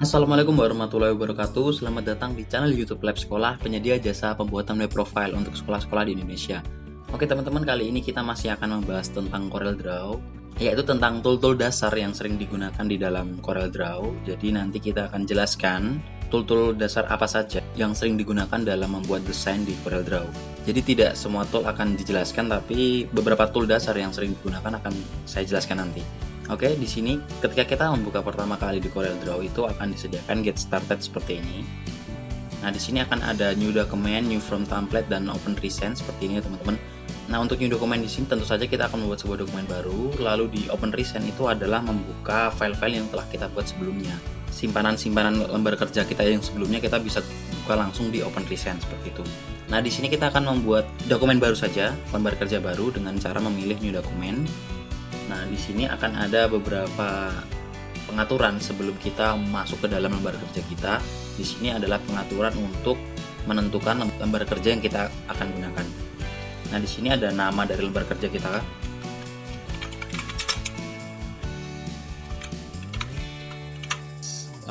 Assalamualaikum warahmatullahi wabarakatuh. Selamat datang di channel YouTube Lab Sekolah, penyedia jasa pembuatan web profile untuk sekolah-sekolah di Indonesia. Oke teman-teman, kali ini kita masih akan membahas tentang CorelDRAW, yaitu tentang tool-tool dasar yang sering digunakan di dalam CorelDRAW. Jadi nanti kita akan jelaskan tool-tool dasar apa saja yang sering digunakan dalam membuat desain di CorelDRAW. Jadi tidak semua tool akan dijelaskan, tapi beberapa tool dasar yang sering digunakan akan saya jelaskan nanti. Oke, di sini ketika kita membuka pertama kali di CorelDRAW itu akan disediakan get started seperti ini. Nah, di sini akan ada new document, new from template, dan open recent seperti ini teman-teman. Nah, untuk new document di sini tentu saja kita akan membuat sebuah dokumen baru. Lalu di open recent itu adalah membuka file-file yang telah kita buat sebelumnya. Simpanan-simpanan lembar kerja kita yang sebelumnya kita bisa buka langsung di open recent seperti itu. Nah, di sini kita akan membuat dokumen baru saja, lembar kerja baru dengan cara memilih new document. Nah, di sini akan ada beberapa pengaturan sebelum kita masuk ke dalam lembar kerja kita. Di sini adalah pengaturan untuk menentukan lembar kerja yang kita akan gunakan. Nah, di sini ada nama dari lembar kerja kita.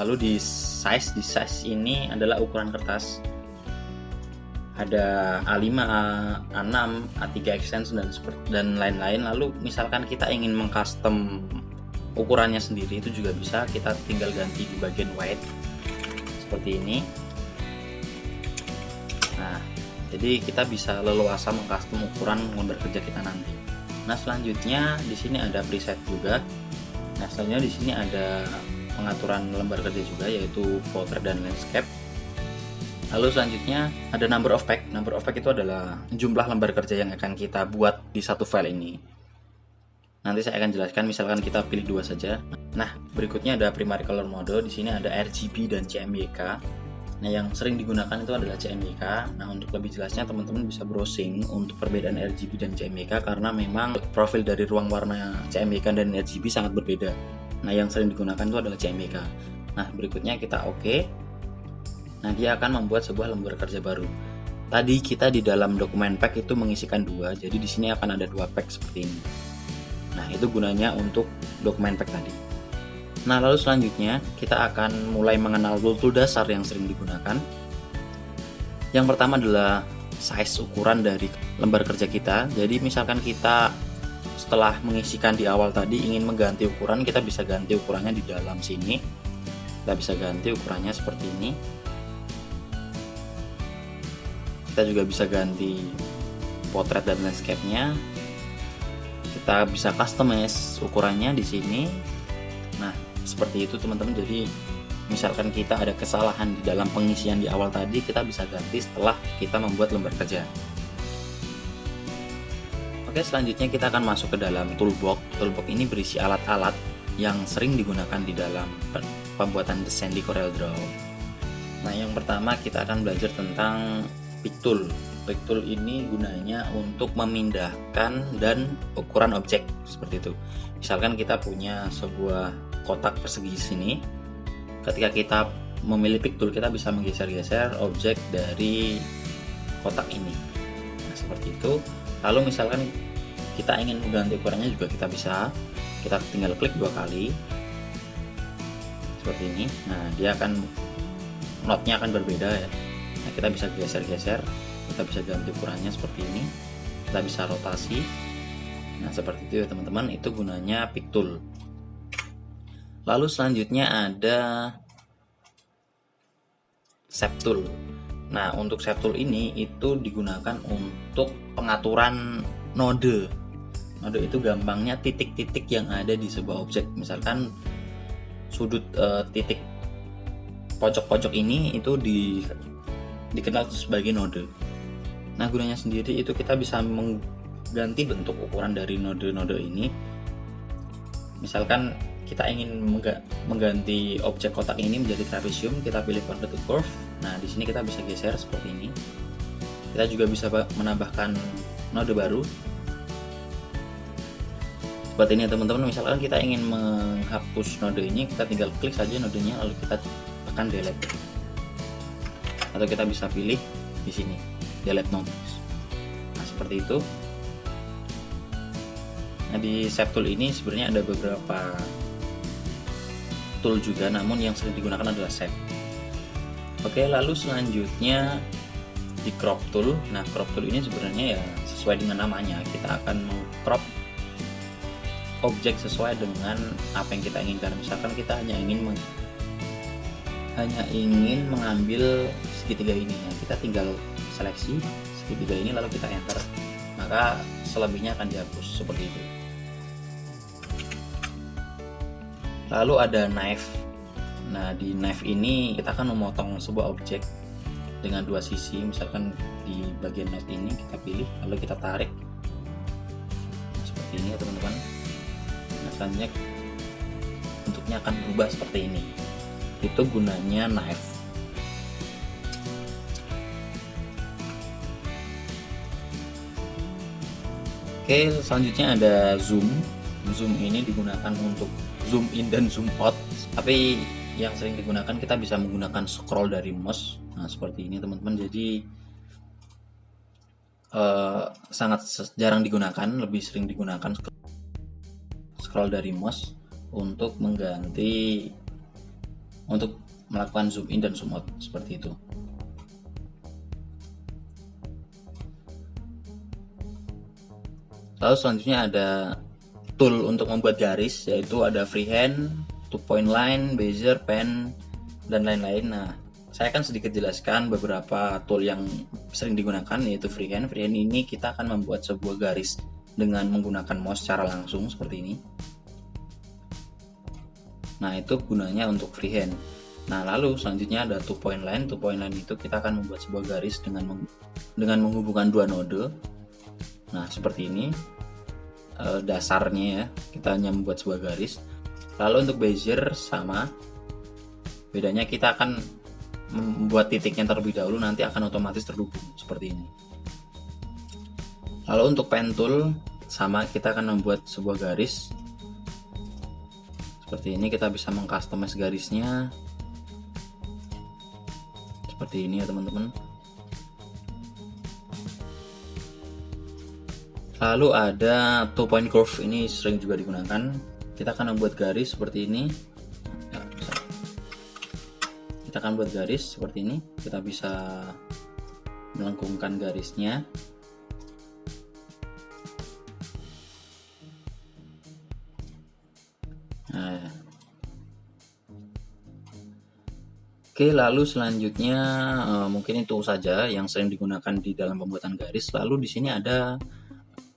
Lalu di size ini adalah ukuran kertas. Ada A5, A6, A3 extension dan lain-lain. Lalu misalkan kita ingin mengcustom ukurannya sendiri, itu juga bisa. Kita tinggal ganti di bagian white seperti ini. Nah, jadi kita bisa leluasa mengcustom ukuran lembar kerja kita nanti. Nah, selanjutnya di sini ada preset juga. Nah, selanjutnya di sini ada pengaturan lembar kerja juga, yaitu portrait dan landscape. Lalu selanjutnya ada number of page. Number of page itu adalah jumlah lembar kerja yang akan kita buat di satu file ini. Nanti saya akan jelaskan, misalkan kita pilih dua saja. Nah, berikutnya ada primary color mode. Di sini ada RGB dan CMYK. Nah, yang sering digunakan itu adalah CMYK. Nah, untuk lebih jelasnya teman-teman bisa browsing untuk perbedaan RGB dan CMYK karena memang profil dari ruang warna CMYK dan RGB sangat berbeda. Nah, yang sering digunakan itu adalah CMYK. Nah, berikutnya kita oke. Nah, dia akan membuat sebuah lembar kerja baru. Tadi kita di dalam dokumen pack itu mengisikan dua, jadi di sini akan ada dua pack seperti ini. Nah, itu gunanya untuk dokumen pack tadi. Nah, lalu selanjutnya kita akan mulai mengenal tool dasar yang sering digunakan. Yang pertama adalah size ukuran dari lembar kerja kita. Jadi misalkan kita setelah mengisikan di awal tadi ingin mengganti ukuran, kita bisa ganti ukurannya di dalam sini. Kita bisa ganti ukurannya seperti ini. Kita juga bisa ganti portrait dan landscape-nya. Kita bisa customize ukurannya di sini. Nah, seperti itu teman-teman. Jadi misalkan kita ada kesalahan di dalam pengisian di awal tadi, kita bisa ganti setelah kita membuat lembar kerja. Oke, selanjutnya kita akan masuk ke dalam toolbox. Toolbox ini berisi alat-alat yang sering digunakan di dalam pembuatan desain di CorelDRAW. Nah, yang pertama kita akan belajar tentang pick tool. Pick tool ini gunanya untuk memindahkan dan ukuran objek seperti itu. Misalkan kita punya sebuah kotak persegi di sini. Ketika kita memilih pick tool, kita bisa menggeser-geser objek dari kotak ini. Nah, seperti itu. Lalu misalkan kita ingin mengganti ukurannya juga kita bisa. Kita tinggal klik dua kali. Seperti ini. Nah, dia akan notnya akan berbeda ya. Nah, kita bisa geser-geser, kita bisa ganti ukurannya seperti ini, kita bisa rotasi. Nah, seperti itu ya teman-teman, itu gunanya pick tool. Lalu selanjutnya ada shape tool. Nah, untuk shape tool ini itu digunakan untuk pengaturan node. Node itu gampangnya titik-titik yang ada di sebuah objek. Misalkan sudut titik pojok-pojok ini itu dikenal sebagai node. Nah, gunanya sendiri itu kita bisa mengganti bentuk ukuran dari node-node ini. Misalkan kita ingin mengganti objek kotak ini menjadi trapesium, kita pilih convert to curve. Nah, di sini kita bisa geser seperti ini. Kita juga bisa menambahkan node baru. Seperti ini teman-teman. Misalkan kita ingin menghapus node ini, kita tinggal klik saja nodenya lalu kita tekan delete. Atau kita bisa pilih di sini delete nodes. Nah, seperti itu. Nah, di shape tool ini sebenarnya ada beberapa tool juga, namun yang sering digunakan adalah shape. Oke, lalu selanjutnya di crop tool. Nah, crop tool ini sebenarnya ya sesuai dengan namanya, kita akan mengcrop objek sesuai dengan apa yang kita inginkan. Misalkan kita hanya ingin mengambil segitiga ini, ya, kita tinggal seleksi segitiga ini lalu kita enter, maka selebihnya akan dihapus seperti itu. Lalu ada knife. Nah, di knife ini kita akan memotong sebuah objek dengan dua sisi. Misalkan di bagian knife ini kita pilih lalu kita tarik, nah, seperti ini ya teman-teman. Nah, selanjutnya bentuknya akan berubah seperti ini. Itu gunanya knife. Oke, selanjutnya ada zoom. Zoom ini digunakan untuk zoom in dan zoom out, tapi yang sering digunakan kita bisa menggunakan scroll dari mouse. Nah, seperti ini teman-teman. Jadi sangat jarang digunakan, lebih sering digunakan scroll dari mouse untuk melakukan zoom in dan zoom out seperti itu. Lalu selanjutnya ada tool untuk membuat garis, yaitu ada freehand, 2-point line, bezier, pen, dan lain-lain. Nah, saya akan sedikit jelaskan beberapa tool yang sering digunakan, yaitu freehand. Freehand ini kita akan membuat sebuah garis dengan menggunakan mouse secara langsung seperti ini. Nah, itu gunanya untuk freehand. Nah, lalu selanjutnya ada 2-point line. 2-point line itu kita akan membuat sebuah garis dengan menghubungkan dua node. Nah, seperti ini dasarnya ya, kita hanya membuat sebuah garis. Lalu untuk bezier sama, bedanya kita akan membuat titiknya terlebih dahulu, nanti akan otomatis terhubung seperti ini. Lalu untuk pen tool sama, kita akan membuat sebuah garis seperti ini. Kita bisa mengcustomize garisnya seperti ini ya teman-teman. Lalu ada 2-point curve, ini sering juga digunakan. Kita akan membuat garis seperti ini. Ya, kita akan buat garis seperti ini. Kita bisa melengkungkan garisnya. Nah. Oke, lalu selanjutnya mungkin itu saja yang sering digunakan di dalam pembuatan garis. Lalu di sini ada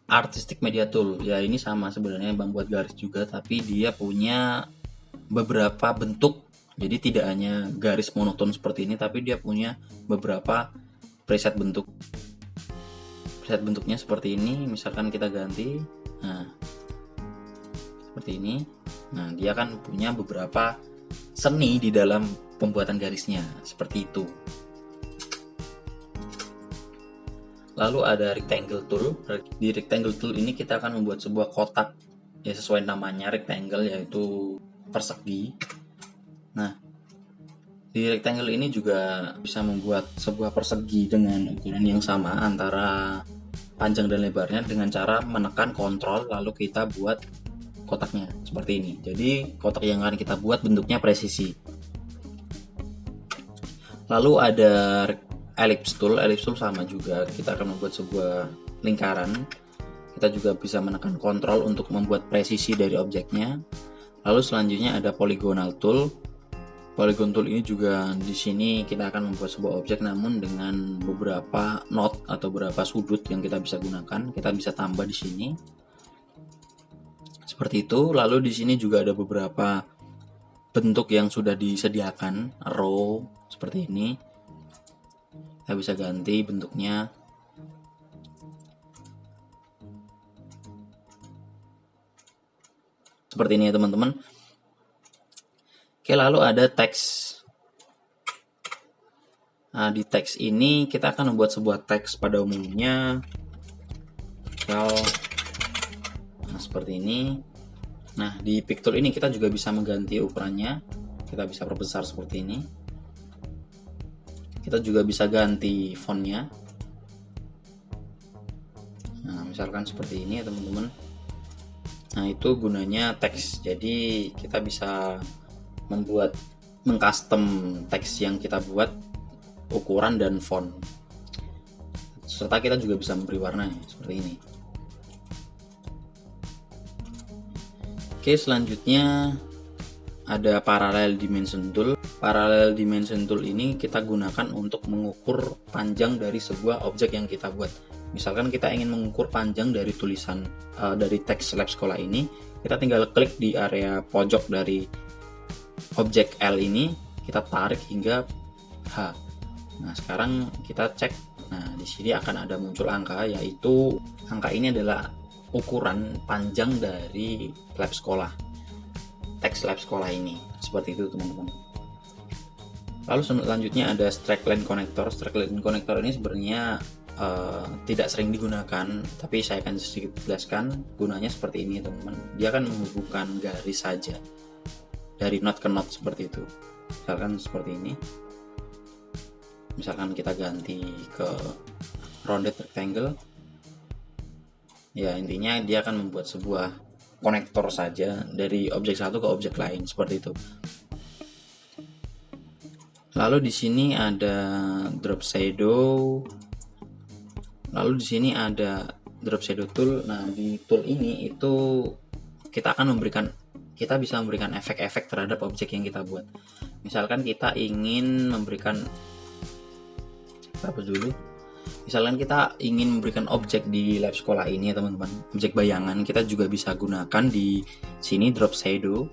artistic media tool. Ya, ini sama sebenarnya membuat garis juga, tapi dia punya beberapa bentuk. Jadi tidak hanya garis monoton seperti ini, tapi dia punya beberapa preset bentuk. Preset bentuknya seperti ini. Misalkan kita ganti, nah seperti ini. Nah, dia akan punya beberapa seni di dalam pembuatan garisnya seperti itu. Lalu ada rectangle tool. Di rectangle tool ini kita akan membuat sebuah kotak, ya sesuai namanya rectangle, yaitu persegi. Nah, di rectangle ini juga bisa membuat sebuah persegi dengan ukuran yang sama antara panjang dan lebarnya dengan cara menekan kontrol lalu kita buat kotaknya seperti ini. Jadi kotak yang akan kita buat bentuknya presisi. Lalu ada ellipse tool. Ellipse tool sama juga, kita akan membuat sebuah lingkaran. Kita juga bisa menekan kontrol untuk membuat presisi dari objeknya. Lalu selanjutnya ada polygonal tool. Polygon tool ini juga di sini kita akan membuat sebuah objek namun dengan beberapa knot atau beberapa sudut yang kita bisa gunakan. Kita bisa tambah di sini. Seperti itu. Lalu di sini juga ada beberapa bentuk yang sudah disediakan, row seperti ini. Kita bisa ganti bentuknya. Seperti ini ya teman-teman. Oke, lalu ada teks. Nah, di teks ini kita akan membuat sebuah teks pada umumnya. Nah, seperti ini. Nah, di picture ini kita juga bisa mengganti ukurannya. Kita bisa perbesar seperti ini. Kita juga bisa ganti fontnya. Nah, misalkan seperti ini ya teman-teman. Nah, itu gunanya teks. Jadi kita bisa mengcustom teks yang kita buat, ukuran dan font, serta kita juga bisa memberi warna seperti ini. Oke, selanjutnya ada parallel dimension tool. Parallel dimension tool ini kita gunakan untuk mengukur panjang dari sebuah objek yang kita buat. Misalkan kita ingin mengukur panjang dari tulisan dari teks lab sekolah ini, kita tinggal klik di area pojok dari objek L ini, kita tarik hingga H. Nah, sekarang kita cek. Nah, di sini akan ada muncul angka, yaitu angka ini adalah ukuran panjang dari lab sekolah, teks lab sekolah ini. Seperti itu teman-teman. Lalu selanjutnya ada Straightline Connector. Straightline Connector ini sebenarnya tidak sering digunakan, tapi saya akan sedikit jelaskan gunanya. Seperti ini teman-teman, dia akan menghubungkan garis saja dari knot ke knot seperti itu. Misalkan seperti ini, misalkan kita ganti ke rounded rectangle, ya intinya dia akan membuat sebuah konektor saja dari objek satu ke objek lain seperti itu. Lalu di sini ada drop shadow. Lalu di sini ada drop shadow tool. Nah, di tool ini itu kita bisa memberikan efek-efek terhadap objek yang kita buat. Misalkan kita ingin memberikan Misalkan kita ingin memberikan objek di lab sekolah ini ya teman-teman, objek bayangan, kita juga bisa gunakan di sini drop shadow.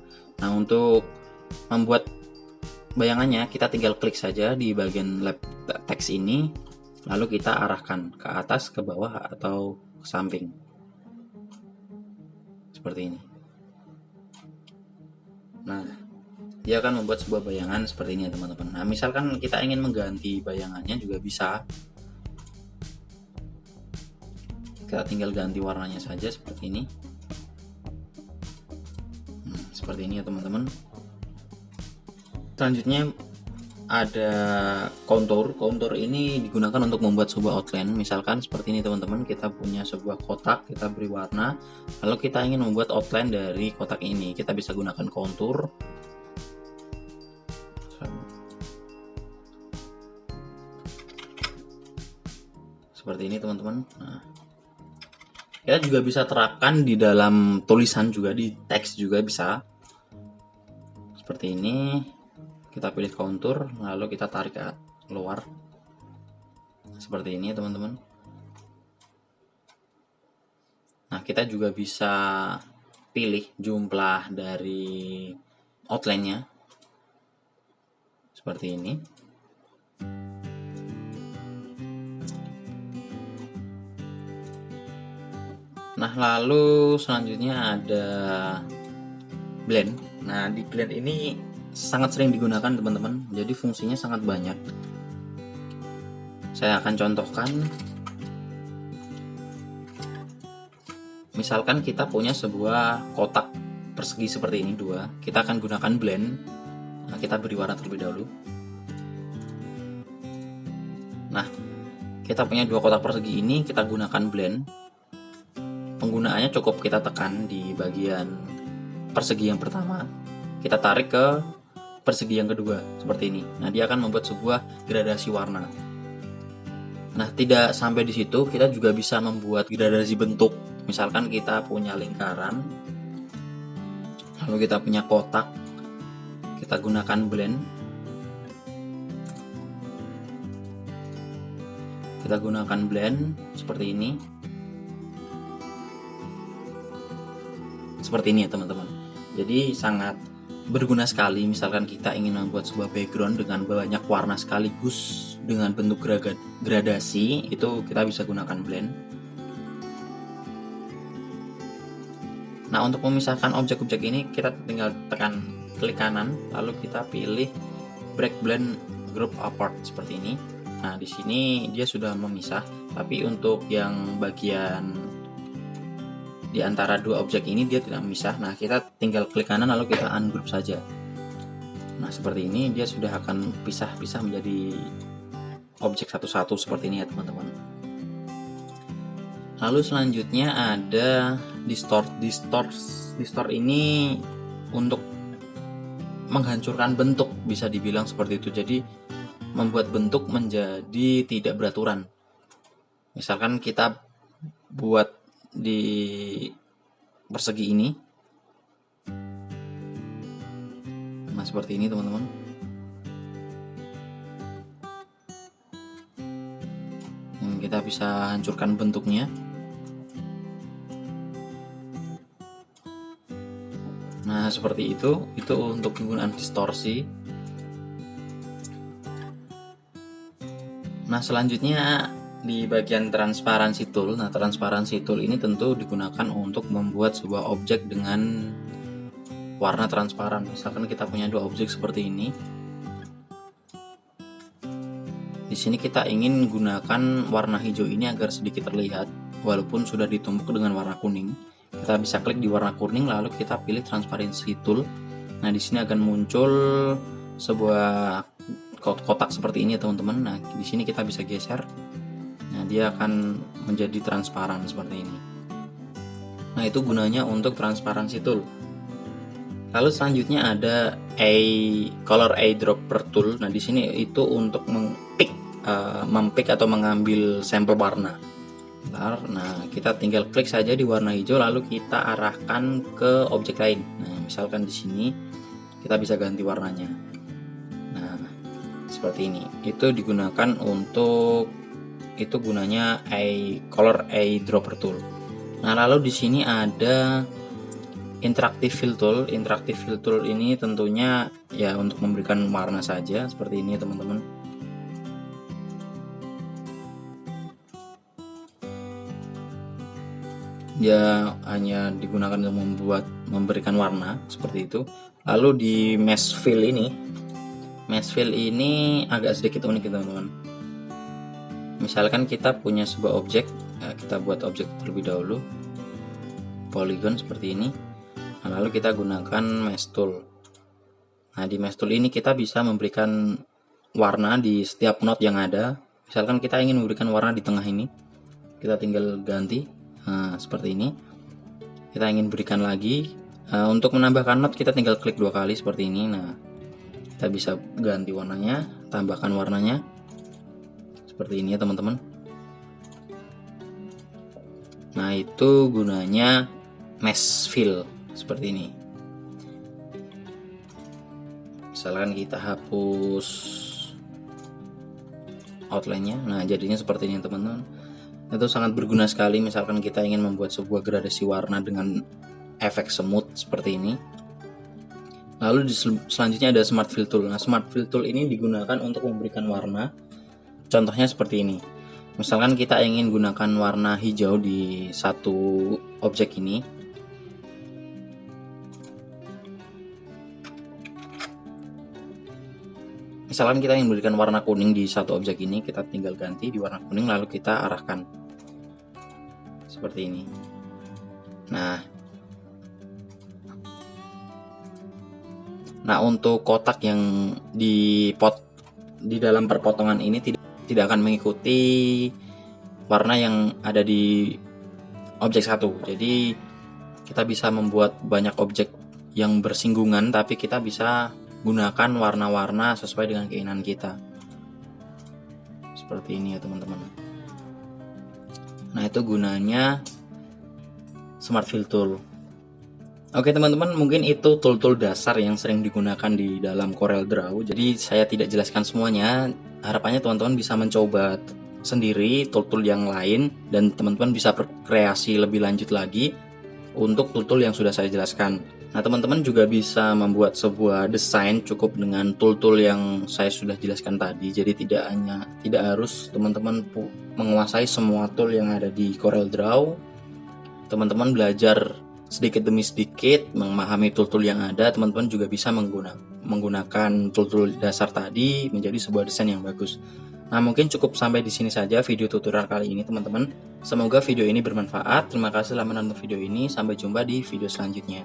Nah, untuk membuat bayangannya kita tinggal klik saja di bagian lab teks ini, lalu kita arahkan ke atas, ke bawah, atau ke samping seperti ini. Nah, dia akan membuat sebuah bayangan seperti ini ya teman-teman. Nah, misalkan kita ingin mengganti bayangannya juga bisa. Kita tinggal ganti warnanya saja seperti ini. Seperti ini ya teman-teman. Selanjutnya ada contour. Contour ini digunakan untuk membuat sebuah outline. Misalkan seperti ini teman-teman, kita punya sebuah kotak, kita beri warna, lalu kita ingin membuat outline dari kotak ini. Kita bisa gunakan contour. Seperti ini teman-teman. Nah, kita juga bisa terapkan di dalam tulisan juga, di teks juga bisa. Seperti ini. Kita pilih contour, lalu kita tarik ke luar. Seperti ini teman-teman. Nah, kita juga bisa pilih jumlah dari outline-nya. Seperti ini. Nah, lalu selanjutnya ada blend. Nah, di blend ini sangat sering digunakan teman-teman, jadi fungsinya sangat banyak. Saya akan contohkan. Misalkan kita punya sebuah kotak persegi seperti ini, dua. Kita akan gunakan blend. Nah, kita beri warna terlebih dahulu. Nah, kita punya dua kotak persegi ini, kita gunakan blend. Penggunaannya cukup kita tekan di bagian persegi yang pertama, kita tarik ke persegi yang kedua seperti ini. Nah, dia akan membuat sebuah gradasi warna. Nah, tidak sampai di situ, kita juga bisa membuat gradasi bentuk. Misalkan kita punya lingkaran, lalu kita punya kotak, kita gunakan blend. Kita gunakan blend seperti ini. Seperti ini ya teman-teman. Jadi sangat berguna sekali. Misalkan kita ingin membuat sebuah background dengan banyak warna sekaligus dengan bentuk gradasi, itu kita bisa gunakan blend. Nah, untuk memisahkan objek-objek ini kita tinggal tekan klik kanan, lalu kita pilih break blend group apart seperti ini. Nah, di sini dia sudah memisah, tapi untuk yang bagian di antara dua objek ini dia tidak memisah. Nah, kita tinggal klik kanan lalu kita ungroup saja. Nah, seperti ini dia sudah akan pisah-pisah menjadi objek satu-satu seperti ini ya teman-teman. Lalu selanjutnya ada distort. Distort ini untuk menghancurkan bentuk, bisa dibilang seperti itu. Jadi membuat bentuk menjadi tidak beraturan. Misalkan kita buat di persegi ini, nah seperti ini teman-teman. Kita bisa hancurkan bentuknya. Nah seperti itu untuk penggunaan distorsi. Nah selanjutnya di bagian transparansi tool. Nah transparansi tool ini tentu digunakan untuk membuat sebuah objek dengan warna transparan. Misalkan kita punya dua objek seperti ini. Di sini kita ingin gunakan warna hijau ini agar sedikit terlihat, walaupun sudah ditumpuk dengan warna kuning. Kita bisa klik di warna kuning, lalu kita pilih transparansi tool. Nah di sini akan muncul sebuah kotak seperti ini teman-teman. Nah di sini kita bisa geser. Nah dia akan menjadi transparan seperti ini. Nah itu gunanya untuk transparansi tool. Lalu selanjutnya ada color eyedropper tool. Nah di sini itu untuk mempick atau mengambil sampel warna. Nah kita tinggal klik saja di warna hijau, lalu kita arahkan ke objek lain. Nah misalkan di sini kita bisa ganti warnanya. Nah seperti ini. Itu digunakan untuk gunanya color eyedropper tool. Nah lalu di sini ada interactive fill tool. Interactive fill tool ini tentunya ya untuk memberikan warna saja seperti ini teman-teman. Dia hanya digunakan untuk memberikan warna seperti itu. Lalu di mesh fill ini agak sedikit unik teman-teman. Misalkan kita punya sebuah objek, kita buat objek terlebih dahulu, polygon seperti ini. Nah, lalu kita gunakan mesh tool. Nah di mesh tool ini kita bisa memberikan warna di setiap node yang ada. Misalkan kita ingin memberikan warna di tengah ini, kita tinggal ganti. Nah, seperti ini. Kita ingin berikan lagi. Untuk menambahkan node kita tinggal klik 2 kali seperti ini. Nah, kita bisa ganti warnanya, tambahkan warnanya. Seperti ini ya teman-teman. Nah, itu gunanya mesh fill seperti ini. Misalkan kita hapus outline-nya. Nah, jadinya seperti ini teman-teman. Itu sangat berguna sekali misalkan kita ingin membuat sebuah gradasi warna dengan efek semut seperti ini. Lalu selanjutnya ada smart fill tool. Nah smart fill tool ini digunakan untuk memberikan warna. Contohnya seperti ini. Misalkan kita ingin gunakan warna hijau di satu objek ini. Misalkan kita ingin memberikan warna kuning di satu objek ini, kita tinggal ganti di warna kuning lalu kita arahkan seperti ini. Nah untuk kotak yang di dalam perpotongan ini tidak akan mengikuti warna yang ada di objek satu. Jadi kita bisa membuat banyak objek yang bersinggungan, tapi kita bisa gunakan warna-warna sesuai dengan keinginan kita. Seperti ini ya teman-teman. Nah itu gunanya smart fill tool. Oke teman-teman, mungkin itu tool-tool dasar yang sering digunakan di dalam CorelDRAW. Jadi saya tidak jelaskan semuanya. Harapannya teman-teman bisa mencoba sendiri tool-tool yang lain, dan teman-teman bisa berkreasi lebih lanjut lagi untuk tool-tool yang sudah saya jelaskan. Nah teman-teman juga bisa membuat sebuah desain cukup dengan tool-tool yang saya sudah jelaskan tadi. Jadi tidak harus teman-teman menguasai semua tool yang ada di CorelDRAW. Teman-teman belajar sedikit demi sedikit memahami tool-tool yang ada. Teman-teman juga bisa menggunakan tool-tool dasar tadi menjadi sebuah desain yang bagus. Nah mungkin cukup sampai di sini saja video tutorial kali ini teman-teman. Semoga video ini bermanfaat. Terima kasih telah menonton video ini. Sampai jumpa di video selanjutnya.